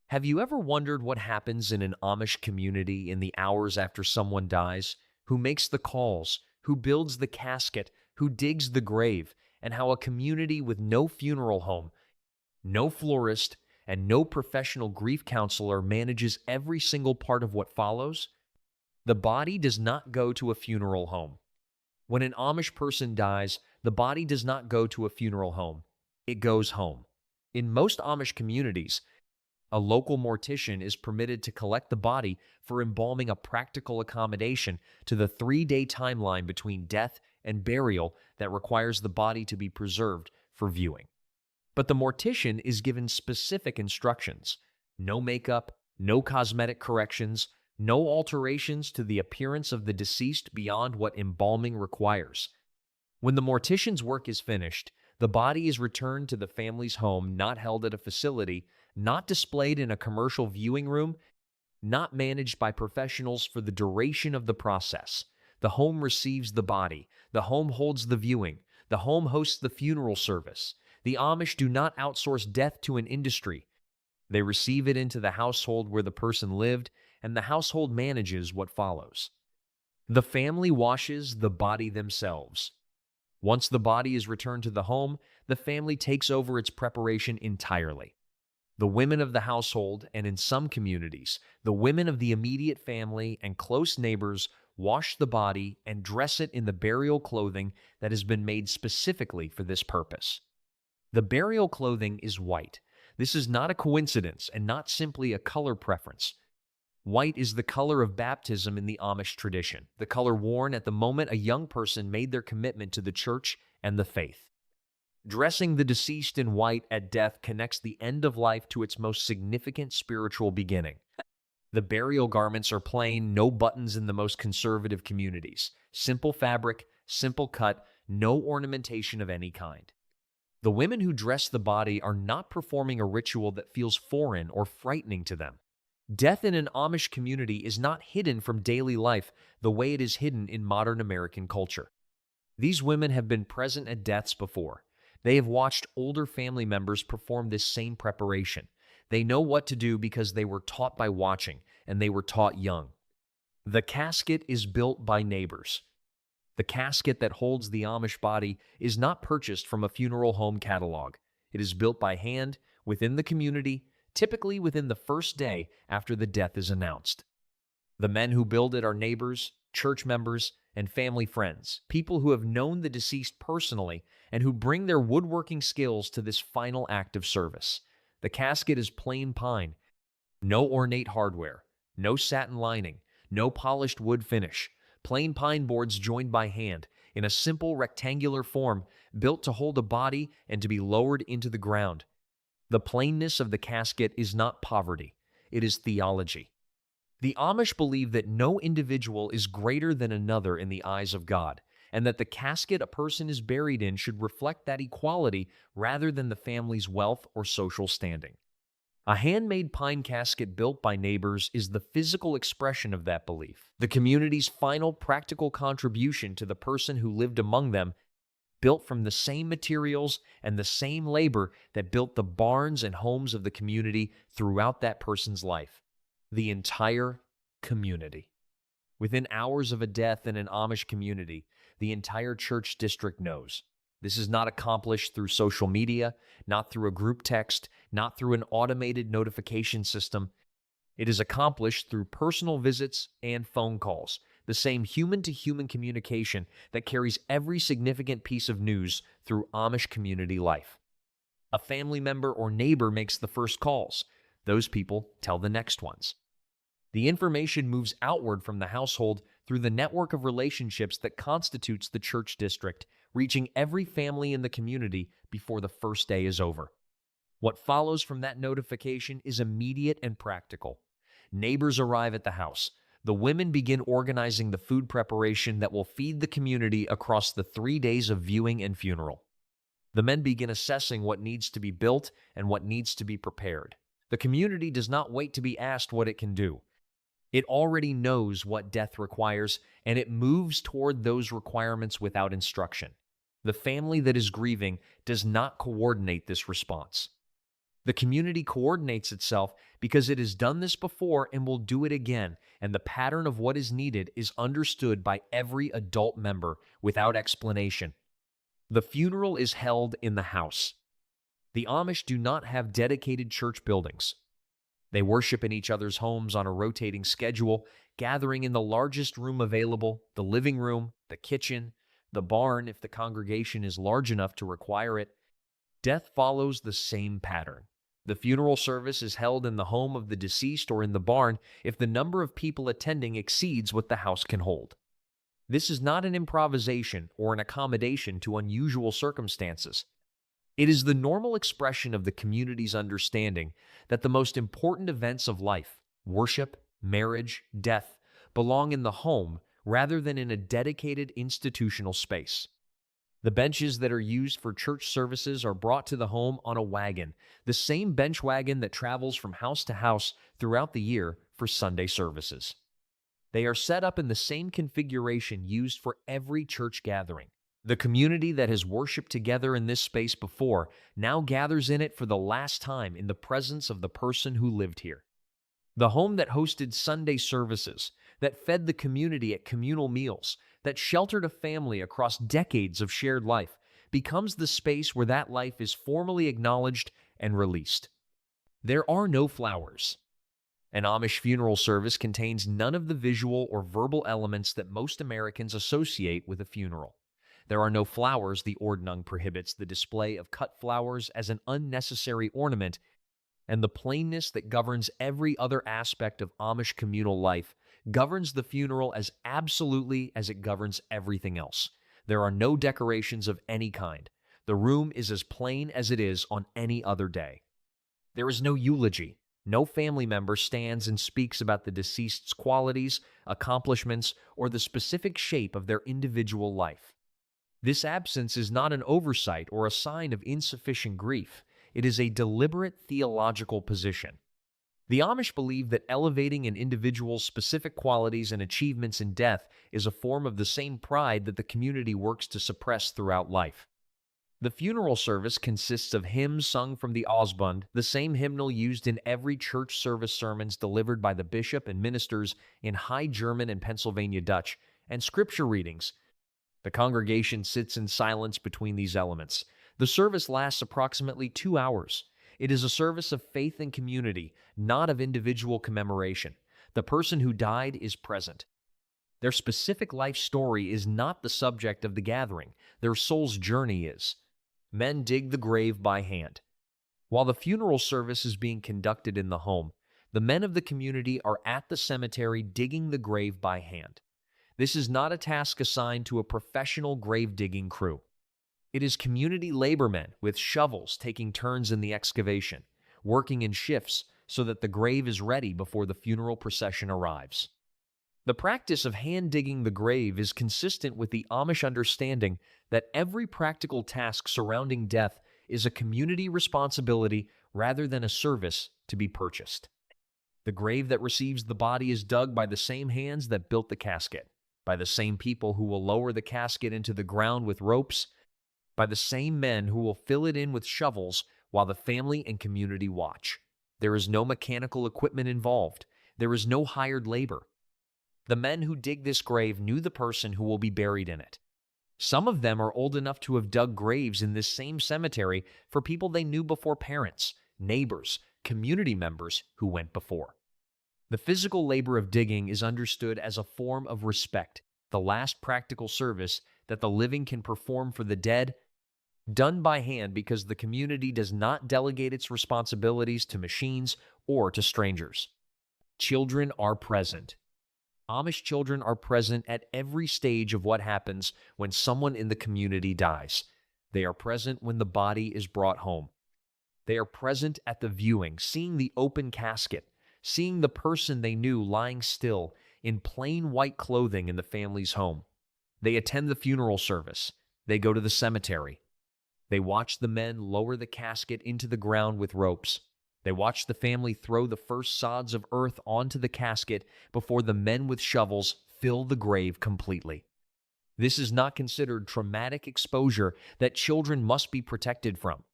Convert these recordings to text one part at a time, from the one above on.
Have you ever wondered what happens in an Amish community in the hours after someone dies? Who makes the calls? Who builds the casket? Who digs the grave? And how a community with no funeral home, no florist, and no professional grief counselor manages every single part of what follows? The body does not go to a funeral home. When an Amish person dies, the body does not go to a funeral home. It goes home. In most Amish communities, a local mortician is permitted to collect the body for embalming, a practical accommodation to the 3-day timeline between death and burial that requires the body to be preserved for viewing. But the mortician is given specific instructions: no makeup, no cosmetic corrections, no alterations to the appearance of the deceased beyond what embalming requires. When the mortician's work is finished, the body is returned to the family's home, not held at a facility, not displayed in a commercial viewing room, not managed by professionals for the duration of the process. The home receives the body. The home holds the viewing. The home hosts the funeral service. The Amish do not outsource death to an industry. They receive it into the household where the person lived, and the household manages what follows. The family washes the body themselves. Once the body is returned to the home, the family takes over its preparation entirely. The women of the household, and in some communities, the women of the immediate family and close neighbors, wash the body and dress it in the burial clothing that has been made specifically for this purpose. The burial clothing is white. This is not a coincidence and not simply a color preference. White is the color of baptism in the Amish tradition, the color worn at the moment a young person made their commitment to the church and the faith. Dressing the deceased in white at death connects the end of life to its most significant spiritual beginning. The burial garments are plain, no buttons in the most conservative communities. Simple fabric, simple cut, no ornamentation of any kind. The women who dress the body are not performing a ritual that feels foreign or frightening to them. Death in an Amish community is not hidden from daily life the way it is hidden in modern American culture. These women have been present at deaths before. They have watched older family members perform this same preparation. They know what to do because they were taught by watching, and they were taught young. The casket is built by neighbors. The casket that holds the Amish body is not purchased from a funeral home catalog. It is built by hand within the community, typically within the first day after the death is announced. The men who build it are neighbors, church members, and family friends, people who have known the deceased personally and who bring their woodworking skills to this final act of service. The casket is plain pine, no ornate hardware, no satin lining, no polished wood finish, plain pine boards joined by hand in a simple rectangular form built to hold a body and to be lowered into the ground. The plainness of the casket is not poverty, it is theology. The Amish believe that no individual is greater than another in the eyes of God, and that the casket a person is buried in should reflect that equality rather than the family's wealth or social standing. A handmade pine casket built by neighbors is the physical expression of that belief, the community's final practical contribution to the person who lived among them, built from the same materials and the same labor that built the barns and homes of the community throughout that person's life. The entire community. Within hours of a death in an Amish community, the entire church district knows. This is not accomplished through social media, not through a group text, not through an automated notification system. It is accomplished through personal visits and phone calls, the same human-to-human communication that carries every significant piece of news through Amish community life. A family member or neighbor makes the first calls. Those people tell the next ones. The information moves outward from the household through the network of relationships that constitutes the church district, reaching every family in the community before the first day is over. What follows from that notification is immediate and practical. Neighbors arrive at the house. The women begin organizing the food preparation that will feed the community across the 3 days of viewing and funeral. The men begin assessing what needs to be built and what needs to be prepared. The community does not wait to be asked what it can do. It already knows what death requires, and it moves toward those requirements without instruction. The family that is grieving does not coordinate this response. The community coordinates itself because it has done this before and will do it again, and the pattern of what is needed is understood by every adult member without explanation. The funeral is held in the house. The Amish do not have dedicated church buildings. They worship in each other's homes on a rotating schedule, gathering in the largest room available, the living room, the kitchen, the barn if the congregation is large enough to require it. Death follows the same pattern. The funeral service is held in the home of the deceased or in the barn if the number of people attending exceeds what the house can hold. This is not an improvisation or an accommodation to unusual circumstances. It is the normal expression of the community's understanding that the most important events of life, worship, marriage, death, belong in the home rather than in a dedicated institutional space. The benches that are used for church services are brought to the home on a wagon, the same bench wagon that travels from house to house throughout the year for Sunday services. They are set up in the same configuration used for every church gathering. The community that has worshiped together in this space before now gathers in it for the last time in the presence of the person who lived here. The home that hosted Sunday services, that fed the community at communal meals, that sheltered a family across decades of shared life, becomes the space where that life is formally acknowledged and released. There are no flowers. An Amish funeral service contains none of the visual or verbal elements that most Americans associate with a funeral. There are no flowers. The Ordnung prohibits the display of cut flowers as an unnecessary ornament, and the plainness that governs every other aspect of Amish communal life governs the funeral as absolutely as it governs everything else. There are no decorations of any kind. The room is as plain as it is on any other day. There is no eulogy. No family member stands and speaks about the deceased's qualities, accomplishments, or the specific shape of their individual life. This absence is not an oversight or a sign of insufficient grief. It is a deliberate theological position. The Amish believe that elevating an individual's specific qualities and achievements in death is a form of the same pride that the community works to suppress throughout life. The funeral service consists of hymns sung from the Ausbund, the same hymnal used in every church service sermons delivered by the bishop and ministers in High German and Pennsylvania Dutch, and scripture readings. The congregation sits in silence between these elements. The service lasts approximately 2 hours. It is a service of faith and community, not of individual commemoration. The person who died is present. Their specific life story is not the subject of the gathering. Their soul's journey is. Men dig the grave by hand. While the funeral service is being conducted in the home, the men of the community are at the cemetery digging the grave by hand. This is not a task assigned to a professional grave-digging crew. It is community labormen with shovels taking turns in the excavation, working in shifts so that the grave is ready before the funeral procession arrives. The practice of hand-digging the grave is consistent with the Amish understanding that every practical task surrounding death is a community responsibility rather than a service to be purchased. The grave that receives the body is dug by the same hands that built the casket, by the same people who will lower the casket into the ground with ropes, by the same men who will fill it in with shovels while the family and community watch. There is no mechanical equipment involved. There is no hired labor. The men who dig this grave knew the person who will be buried in it. Some of them are old enough to have dug graves in this same cemetery for people they knew before parents, neighbors, community members who went before. The physical labor of digging is understood as a form of respect, the last practical service that the living can perform for the dead, done by hand because the community does not delegate its responsibilities to machines or to strangers. Children are present. Amish children are present at every stage of what happens when someone in the community dies. They are present when the body is brought home. They are present at the viewing, seeing the open casket, seeing the person they knew lying still in plain white clothing in the family's home. They attend the funeral service. They go to the cemetery. They watch the men lower the casket into the ground with ropes. They watch the family throw the first sods of earth onto the casket before the men with shovels fill the grave completely. This is not considered traumatic exposure that children must be protected from.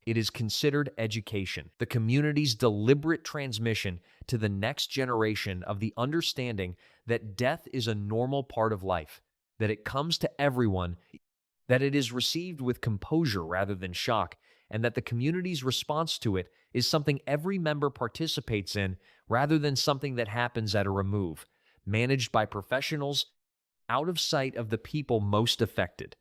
It is considered education, the community's deliberate transmission to the next generation of the understanding that death is a normal part of life, that it comes to everyone, that it is received with composure rather than shock, and that the community's response to it is something every member participates in rather than something that happens at a remove, managed by professionals out of sight of the people most affected.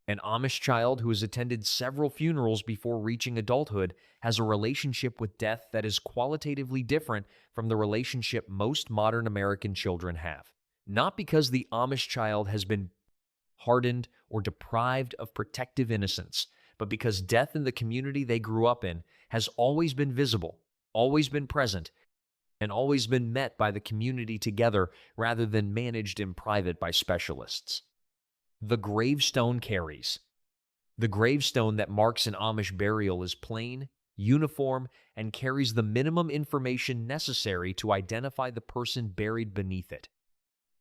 An Amish child who has attended several funerals before reaching adulthood has a relationship with death that is qualitatively different from the relationship most modern American children have. Not because the Amish child has been hardened or deprived of protective innocence, but because death in the community they grew up in has always been visible, always been present, and always been met by the community together rather than managed in private by specialists. The gravestone carries. The gravestone that marks an Amish burial is plain, uniform, and carries the minimum information necessary to identify the person buried beneath it.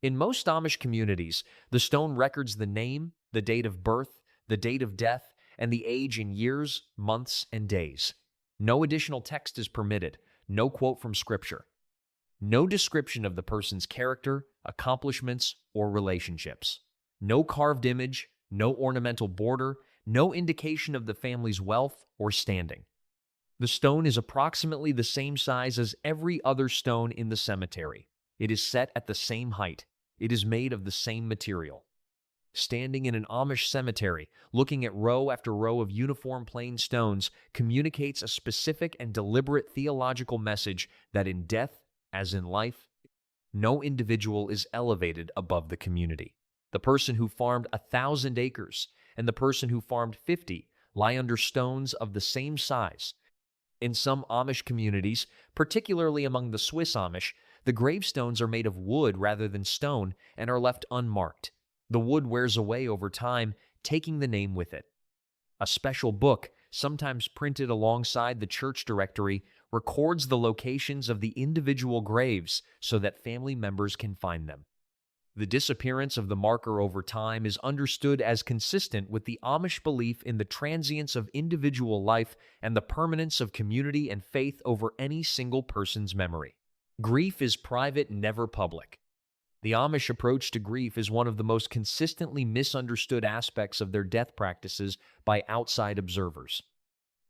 In most Amish communities, the stone records the name, the date of birth, the date of death, and the age in years, months, and days. No additional text is permitted, no quote from Scripture. No description of the person's character, accomplishments, or relationships. No carved image, no ornamental border, no indication of the family's wealth or standing. The stone is approximately the same size as every other stone in the cemetery. It is set at the same height. It is made of the same material. Standing in an Amish cemetery, looking at row after row of uniform plain stones communicates a specific and deliberate theological message that in death, as in life, no individual is elevated above the community. The person who farmed 1,000 acres and the person who farmed 50 lie under stones of the same size. In some Amish communities, particularly among the Swiss Amish, the gravestones are made of wood rather than stone and are left unmarked. The wood wears away over time, taking the name with it. A special book, sometimes printed alongside the church directory, records the locations of the individual graves so that family members can find them. The disappearance of the marker over time is understood as consistent with the Amish belief in the transience of individual life and the permanence of community and faith over any single person's memory. Grief is private, never public. The Amish approach to grief is one of the most consistently misunderstood aspects of their death practices by outside observers.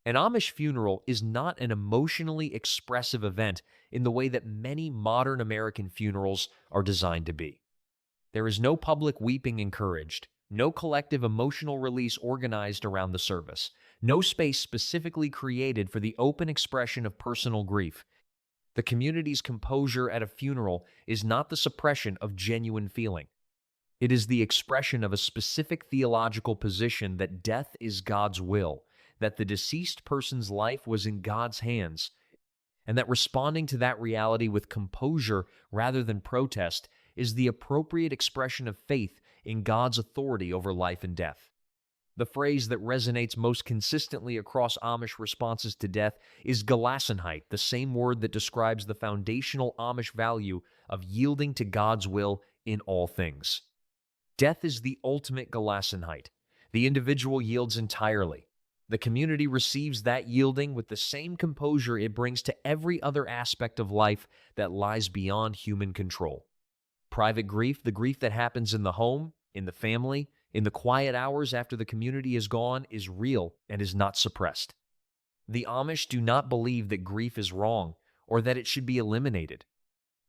An Amish funeral is not an emotionally expressive event in the way that many modern American funerals are designed to be. There is no public weeping encouraged, no collective emotional release organized around the service, no space specifically created for the open expression of personal grief. The community's composure at a funeral is not the suppression of genuine feeling. It is the expression of a specific theological position that death is God's will, that the deceased person's life was in God's hands, and that responding to that reality with composure rather than protest is the appropriate expression of faith in God's authority over life and death. The phrase that resonates most consistently across Amish responses to death is Gelassenheit, the same word that describes the foundational Amish value of yielding to God's will in all things. Death is the ultimate Gelassenheit. The individual yields entirely. The community receives that yielding with the same composure it brings to every other aspect of life that lies beyond human control. Private grief, the grief that happens in the home, in the family, in the quiet hours after the community is gone, is real and is not suppressed. The Amish do not believe that grief is wrong or that it should be eliminated.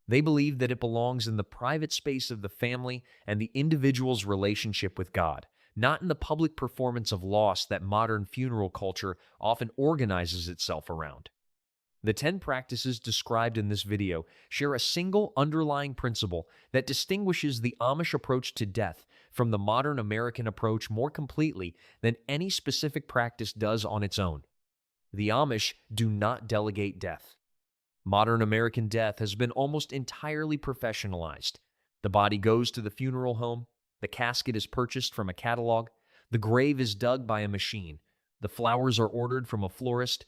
They believe that it belongs in the private space of the family and the individual's relationship with God, not in the public performance of loss that modern funeral culture often organizes itself around. The 10 practices described in this video share a single underlying principle that distinguishes the Amish approach to death from the modern American approach more completely than any specific practice does on its own. The Amish do not delegate death. Modern American death has been almost entirely professionalized. The body goes to the funeral home, the casket is purchased from a catalog, the grave is dug by a machine, the flowers are ordered from a florist,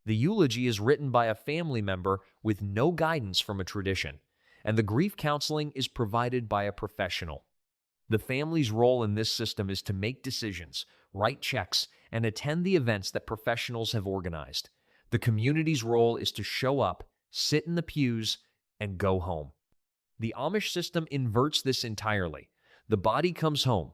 the eulogy is written by a family member with no guidance from a tradition, and the grief counseling is provided by a professional. The family's role in this system is to make decisions, write checks, and attend the events that professionals have organized. The community's role is to show up, sit in the pews, and go home. The Amish system inverts this entirely. The body comes home,